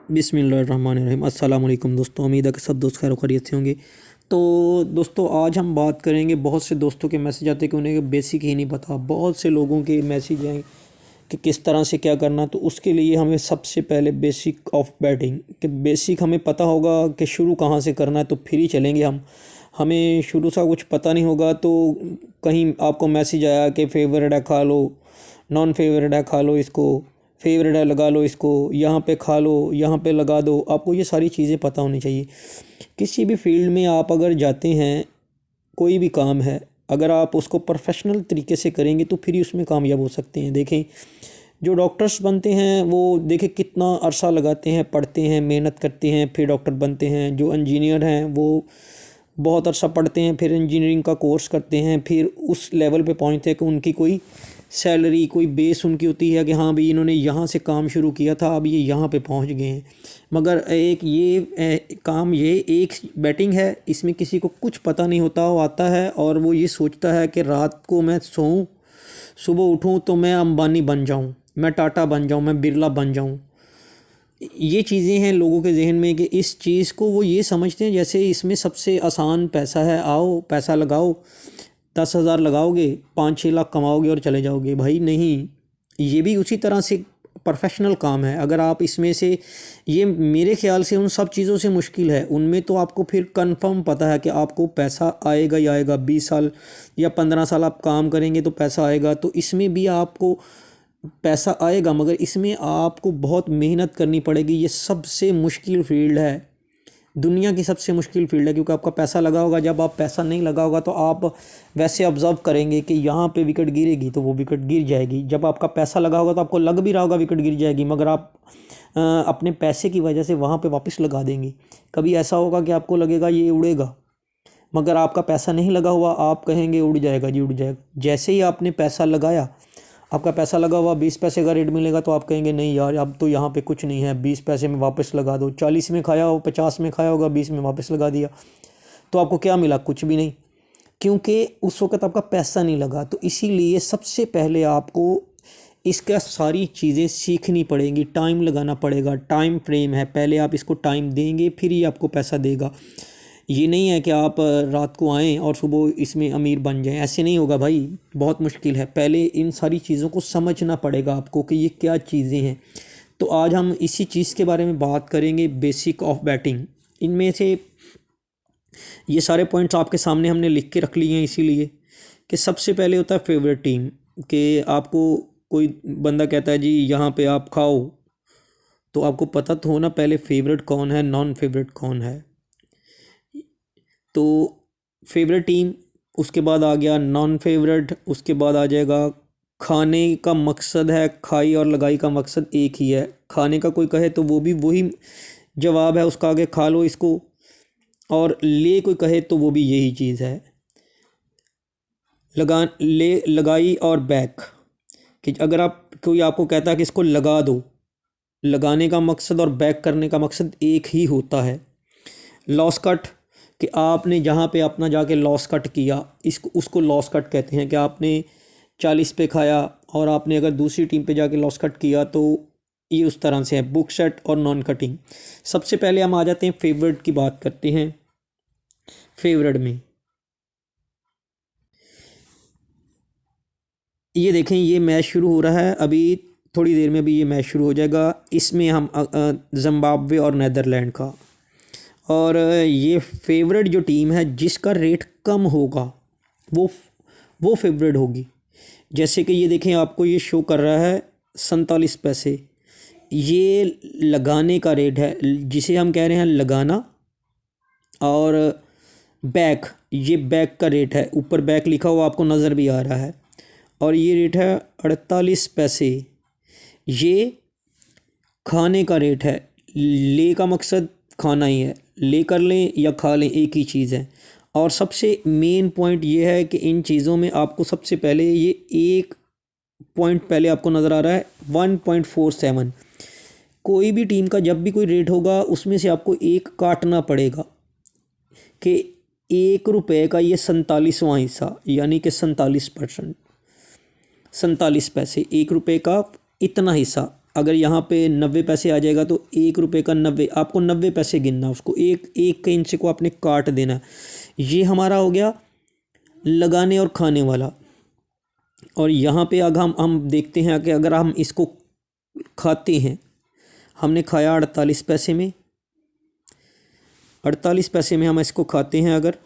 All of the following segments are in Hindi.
बिस्मिल्लाहिर्रहमानिर्रहीम। अस्सलाम वालेकुम दोस्तों, उम्मीद है कि सब दोस्त खैर खैरियत से होंगे। तो दोस्तों आज हम बात करेंगे, बहुत से दोस्तों के मैसेज आते हैं कि उन्हें बेसिक ही नहीं पता। बहुत से लोगों के मैसेज हैं कि किस तरह से क्या करना। तो उसके लिए हमें सबसे पहले बेसिक ऑफ बैटिंग कि बेसिक हमें पता होगा कि शुरू कहाँ से करना है, तो फिर ही चलेंगे हम। हमें शुरू से कुछ पता नहीं होगा तो कहीं आपको मैसेज आया कि फेवरेट है खा लो, नॉन फेवरेट है खा लो इसको, फेवरेट है लगा लो इसको, यहाँ पे खा लो, यहाँ पे लगा दो। आपको ये सारी चीज़ें पता होनी चाहिए। किसी भी फील्ड में आप अगर जाते हैं, कोई भी काम है, अगर आप उसको प्रोफेशनल तरीके से करेंगे तो फिर ही उसमें कामयाब हो सकते हैं। देखें, जो डॉक्टर्स बनते हैं वो देखें कितना अरसा लगाते हैं, पढ़ते हैं, मेहनत करते हैं, फिर डॉक्टर बनते हैं। जो इंजीनियर हैं वो बहुत अरसा पढ़ते हैं, फिर इंजीनियरिंग का कोर्स करते हैं, फिर उस लेवल पे पहुंचते हैं कि उनकी कोई सैलरी, कोई बेस उनकी होती है कि हाँ भाई इन्होंने यहाँ से काम शुरू किया था, अब ये यहाँ पे पहुँच गए हैं। मगर एक ये काम, ये एक बैटिंग है, इसमें किसी को कुछ पता नहीं होता। वो आता है और वो ये सोचता है कि रात को मैं सोऊं, सुबह उठूं तो मैं अंबानी बन जाऊं, मैं टाटा बन जाऊं, मैं बिरला बन जाऊं। ये चीज़ें हैं लोगों के जहन में कि इस चीज़ को वो ये समझते हैं जैसे इसमें सबसे आसान पैसा है, आओ पैसा लगाओ, 10,000 लगाओगे, 5-6 लाख कमाओगे और चले जाओगे। भाई नहीं, ये भी उसी तरह से प्रोफेशनल काम है। अगर आप इसमें से, ये मेरे ख्याल से उन सब चीज़ों से मुश्किल है। उनमें तो आपको फिर कंफर्म पता है कि आपको पैसा आएगा ही आएगा। 20 साल या 15 साल आप काम करेंगे तो पैसा आएगा। तो इसमें भी आपको पैसा आएगा, मगर इसमें आपको बहुत मेहनत करनी पड़ेगी। ये सबसे मुश्किल फील्ड है, दुनिया की सबसे मुश्किल फील्ड है, क्योंकि आपका पैसा लगा होगा। जब आप पैसा नहीं लगा होगा तो आप वैसे ऑब्ज़र्व करेंगे कि यहाँ पे विकेट गिरेगी तो वो विकेट गिर जाएगी। जब आपका पैसा लगा होगा तो आपको लग भी रहा होगा विकेट गिर जाएगी, मगर आप अपने पैसे की वजह से वहाँ पे वापस लगा देंगे। कभी ऐसा होगा कि आपको लगेगा ये उड़ेगा, मगर आपका पैसा नहीं लगा हुआ, आप कहेंगे उड़ जाएगा जी उड़ जाएगा। जैसे ही आपने पैसा लगाया, आपका पैसा लगा हुआ 20 पैसे का रेट मिलेगा तो आप कहेंगे नहीं यार अब तो यहाँ पे कुछ नहीं है, 20 पैसे में वापस लगा दो। 40 में खाया हो, 50 में खाया होगा, 20 में वापस लगा दिया तो आपको क्या मिला? कुछ भी नहीं, क्योंकि उस वक्त आपका पैसा नहीं लगा। तो इसीलिए सबसे पहले आपको इसका सारी चीज़ें सीखनी पड़ेंगी, टाइम लगाना पड़ेगा। टाइम फ्रेम है, पहले आप इसको टाइम देंगे फिर ही आपको पैसा देगा। ये नहीं है कि आप रात को आएँ और सुबह इसमें अमीर बन जाएं, ऐसे नहीं होगा भाई, बहुत मुश्किल है। पहले इन सारी चीज़ों को समझना पड़ेगा आपको कि ये क्या चीज़ें हैं। तो आज हम इसी चीज़ के बारे में बात करेंगे, बेसिक ऑफ बैटिंग। इनमें से ये सारे पॉइंट्स आपके सामने हमने लिख के रख लिए हैं, इसीलिए कि सबसे पहले होता है फेवरेट टीम। कि आपको कोई बंदा कहता है जी यहाँ पे आप खाओ, तो आपको पता तो होना पहले फेवरेट कौन है, नॉन फेवरेट कौन है। तो फेवरेट टीम, उसके बाद आ गया नॉन फेवरेट, उसके बाद आ जाएगा खाने का मकसद है। खाई और लगाई का मकसद एक ही है। खाने का कोई कहे तो वो भी वही जवाब है उसका, आगे खा लो इसको। और ले कोई कहे तो वो भी यही चीज़ है। लगाई और बैक, कि अगर आप, कोई आपको कहता है कि इसको लगा दो, लगाने का मकसद और बैक करने का मकसद एक ही होता है। लॉस कट, कि आपने जहाँ पे अपना जाके लॉस कट किया, इसको उसको लॉस कट कहते हैं। कि आपने 40 पे खाया और आपने अगर दूसरी टीम पे जाके लॉस कट किया, तो ये उस तरह से है। बुक सेट और नॉन कटिंग। सबसे पहले हम आ जाते हैं फेवरेट की बात करते हैं। फेवरेट में ये देखें, ये मैच शुरू हो रहा है अभी, थोड़ी देर में भी ये मैच शुरू हो जाएगा। इसमें हम जिम्बाब्वे और नीदरलैंड का, और ये फेवरेट जो टीम है जिसका रेट कम होगा वो वो फेवरेट होगी। जैसे कि ये देखें, आपको ये शो कर रहा है 47 पैसे, ये लगाने का रेट है, जिसे हम कह रहे हैं लगाना। और बैक, ये बैक का रेट है, ऊपर बैक लिखा हुआ आपको नज़र भी आ रहा है। और ये रेट है 48 पैसे, ये खाने का रेट है। ले का मकसद खाना ही है, ले कर लें या खा लें एक ही चीज़ है। और सबसे मेन पॉइंट ये है कि इन चीज़ों में आपको सबसे पहले ये एक पॉइंट पहले आपको नज़र आ रहा है 1.47। कोई भी टीम का जब भी कोई रेट होगा उसमें से आपको एक काटना पड़ेगा कि 1 रुपये का ये 47वां हिस्सा, यानी कि 47%, 47 पैसे, 1 रुपये का इतना हिस्सा। अगर यहाँ पे 90 पैसे आ जाएगा तो 1 रुपये का 90, आपको 90 पैसे गिनना, उसको एक एक के इंच को आपने काट देना। ये हमारा हो गया लगाने और खाने वाला। और यहाँ पे अगर हम देखते हैं कि अगर हम इसको खाते हैं, हमने खाया 48 पैसे में, 48 पैसे में हम इसको खाते हैं, अगर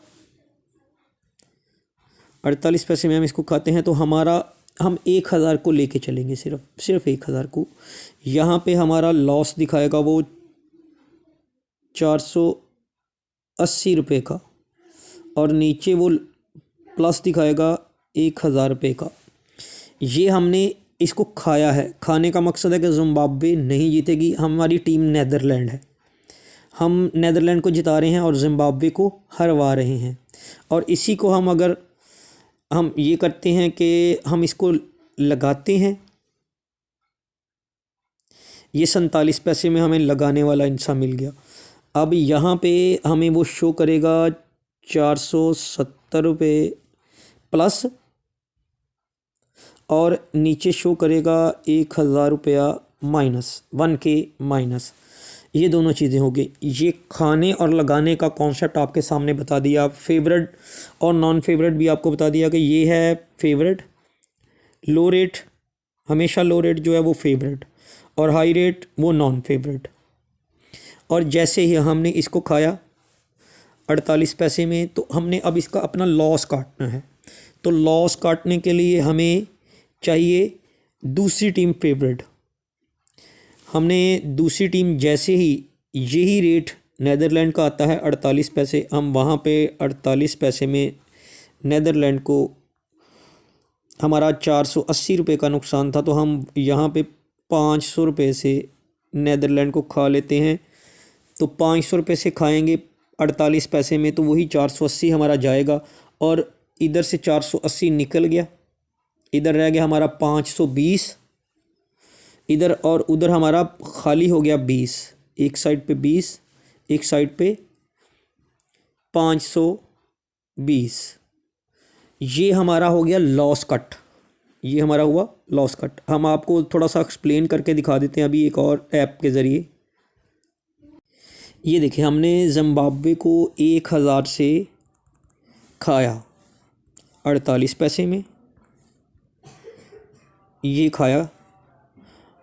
48 पैसे में हम इसको खाते हैं तो हमारा, हम 1000 को लेके चलेंगे, सिर्फ 1000 को। यहाँ पे हमारा लॉस दिखाएगा वो 480 रुपये का, और नीचे वो प्लस दिखाएगा 1000 रुपये का। ये हमने इसको खाया है। खाने का मकसद है कि जिम्बाब्वे नहीं जीतेगी, हमारी टीम नेदरलैंड है, हम नेदरलैंड को जिता रहे हैं और जिम्बाब्वे को हरवा रहे हैं। और इसी को हम अगर हम ये करते हैं कि हम इसको लगाते हैं, ये 47 पैसे में हमें लगाने वाला इंसा मिल गया। अब यहाँ पे हमें वो शो करेगा 470 रुपये प्लस, और नीचे शो करेगा 1000 रुपया माइनस, 1K माइनस। ये दोनों चीज़ें हो गई। ये खाने और लगाने का कॉन्सेप्ट आपके सामने बता दिया। फेवरेट और नॉन फेवरेट भी आपको बता दिया कि ये है फेवरेट, लो रेट, हमेशा लो रेट जो है वो फेवरेट, और हाई रेट वो नॉन फेवरेट। और जैसे ही हमने इसको खाया 48 पैसे में, तो हमने अब इसका अपना लॉस काटना है। तो लॉस काटने के लिए हमें चाहिए दूसरी टीम फेवरेट। हमने दूसरी टीम, जैसे ही यही रेट नेदरलैंड का आता है 48 पैसे, हम वहाँ पे 48 पैसे में नेदरलैंड को, हमारा 480 रुपये का नुकसान था, तो हम यहाँ पे 500 रुपये से नेदरलैंड को खा लेते हैं। तो 500 रुपये से खाएंगे 48 पैसे में, तो वही 480 हमारा जाएगा, और इधर से 480 निकल गया, इधर रह गया हमारा 520 इधर, और उधर हमारा खाली हो गया 20, एक साइड पे 20, एक साइड पे 520। ये हमारा हो गया लॉस कट, ये हमारा हुआ लॉस कट। हम आपको थोड़ा सा एक्सप्लेन करके दिखा देते हैं अभी एक और ऐप के ज़रिए। ये देखिए, हमने जिम्बाब्वे को 1000 से खाया 48 पैसे में, ये खाया,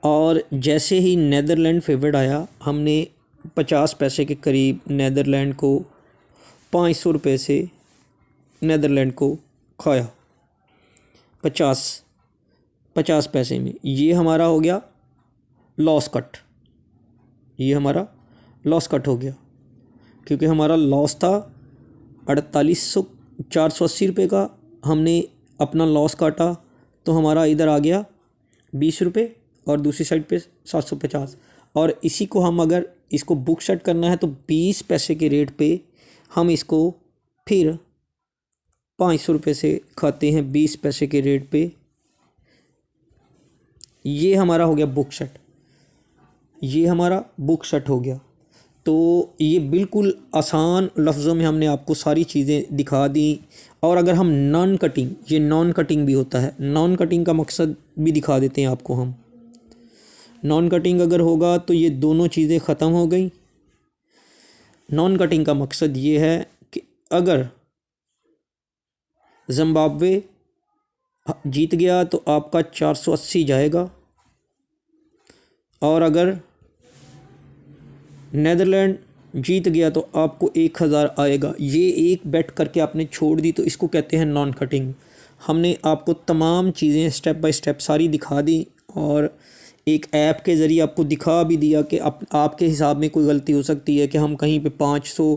और जैसे ही नेदरलैंड फेवरेट आया, हमने 50 पैसे के करीब नेदरलैंड को 500 रुपये से नेदरलैंड को खाया 50 पैसे में। ये हमारा हो गया लॉस कट, ये हमारा लॉस कट हो गया, क्योंकि हमारा लॉस था 480 रुपये का, हमने अपना लॉस काटा, तो हमारा इधर आ गया 20 रुपये, और दूसरी साइड पे 750। और इसी को हम अगर इसको बुक सेट करना है तो 20 पैसे के रेट पे हम इसको फिर 500 रुपये से खाते हैं 20 पैसे के रेट पे। ये हमारा हो गया बुक सेट, ये हमारा बुक सेट हो गया। तो ये बिल्कुल आसान लफ्ज़ों में हमने आपको सारी चीज़ें दिखा दी। और अगर हम नॉन कटिंग, ये नॉन कटिंग भी होता है, नॉन कटिंग का मकसद भी दिखा देते हैं आपको हम। नॉन कटिंग अगर होगा तो ये दोनों चीज़ें ख़त्म हो गई। नॉन कटिंग का मकसद ये है कि अगर जिम्बाब्वे जीत गया तो आपका 480 जाएगा, और अगर नेदरलैंड जीत गया तो आपको 1000 आएगा। ये एक बेट करके आपने छोड़ दी, तो इसको कहते हैं नॉन कटिंग। हमने आपको तमाम चीज़ें स्टेप बाय स्टेप सारी दिखा दी, और एक ऐप के ज़रिए आपको दिखा भी दिया कि आपके हिसाब में कोई गलती हो सकती है कि हम कहीं पे 500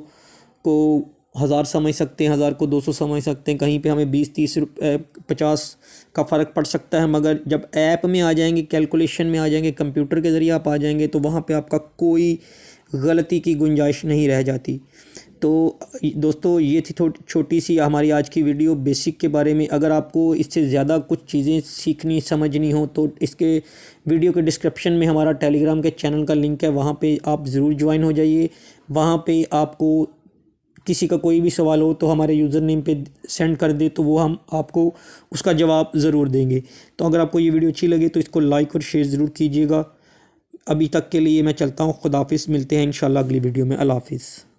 को 1000 समझ सकते हैं, 1000 को 200 समझ सकते हैं, कहीं पे हमें 20-30 रुपये 50 का फ़र्क पड़ सकता है। मगर जब ऐप में आ जाएंगे, कैलकुलेशन में आ जाएंगे, कंप्यूटर के ज़रिए आप आ जाएंगे, तो वहाँ पे आपका कोई गलती की गुंजाइश नहीं रह जाती। तो दोस्तों, ये थी छोटी सी हमारी आज की वीडियो बेसिक के बारे में। अगर आपको इससे ज़्यादा कुछ चीज़ें सीखनी समझनी हो तो इसके वीडियो के डिस्क्रिप्शन में हमारा टेलीग्राम के चैनल का लिंक है, वहाँ पे आप ज़रूर ज्वाइन हो जाइए। वहाँ पे आपको किसी का कोई भी सवाल हो तो हमारे यूज़र नेम पे सेंड कर दे, तो वो हम आपको उसका जवाब ज़रूर देंगे। तो अगर आपको ये वीडियो अच्छी लगे तो इसको लाइक और शेयर ज़रूर कीजिएगा। अभी तक के लिए मैं चलता हूँ। खुदाफिज़, मिलते हैं इंशाल्लाह अगली वीडियो में। अल्लाह हाफिज़।